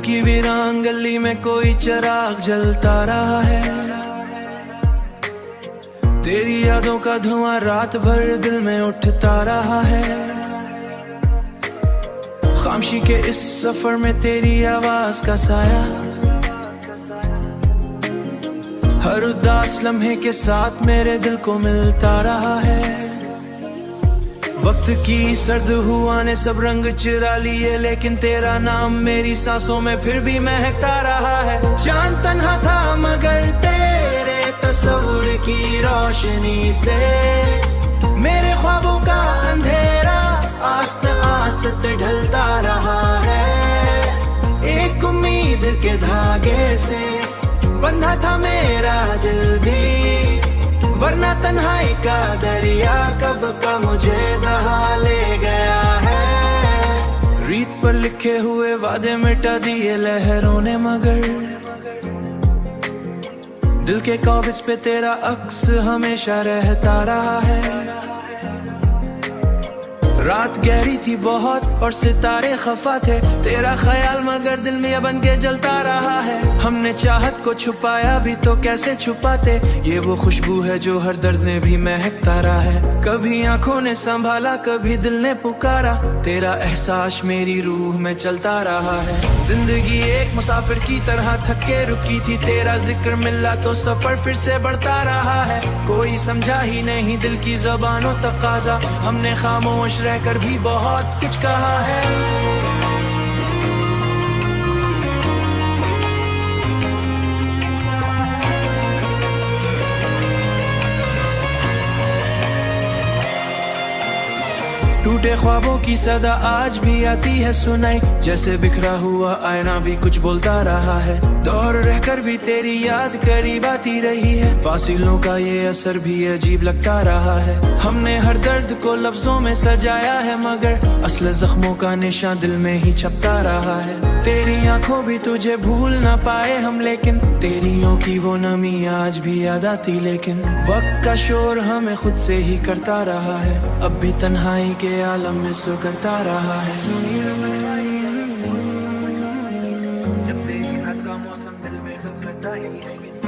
की वीरान गली में कोई चिराग जलता रहा है। तेरी यादों का धुआं रात भर दिल में उठता रहा है। खामोशी के इस सफर में तेरी आवाज का साया हर उदास लम्हे के साथ मेरे दिल को मिलता रहा है। वक्त की सर्द हुआ ने सब रंग चुरा लिए, लेकिन तेरा नाम मेरी सांसों में फिर भी महकता रहा है। चांद तन्हा था मगर तेरे तस्वीर की रोशनी से मेरे ख्वाबों का अंधेरा आस्त आस्त ढलता रहा है। एक उम्मीद के धागे से बंधा था मेरा दिल भी, वरना तन्हाई का दरिया कब का मुझे दहा ले गया है। रीत पर लिखे हुए वादे मिटा दिए लहरों ने, मगर दिल के कागज पे तेरा अक्स हमेशा रहता रहा है। रात गहरी थी बहुत और सितारे खफा थे, तेरा ख्याल मगर दिल में बन के जलता रहा है। हमने चाहत को छुपाया भी तो कैसे छुपाते, ये वो खुशबू है जो हर दर्द में भी महकता रहा है। कभी आंखों ने संभाला कभी दिल ने पुकारा, तेरा एहसास मेरी रूह में चलता रहा है। जिंदगी एक मुसाफिर की तरह थके रुकी थी, तेरा जिक्र मिला तो सफर फिर से बढ़ता रहा है। कोई समझा ही नहीं दिल की ज़बानों तकाज़ा, हमने खामोश रहकर भी बहुत कुछ कहा है। टूटे ख्वाबों की सदा आज भी आती है सुनाई, जैसे बिखरा हुआ आईना भी कुछ बोलता रहा है। दौर रहकर भी तेरी याद करीब आती रही है, फासिलों का ये असर भी अजीब लगता रहा है। हमने हर दर्द को लफ्जों में सजाया है, मगर असल जख्मों का निशान दिल में ही छपता रहा है। तेरी आंखों भी तुझे भूल ना पाए हम, लेकिन तेरियों की वो नमी आज भी याद आती। लेकिन वक्त का शोर हमें खुद से ही करता रहा है, अब भी तन्हाई के आलम में सो करता रहा है। जब तेरी याद का मौसम दिल में खुद रहता ही है।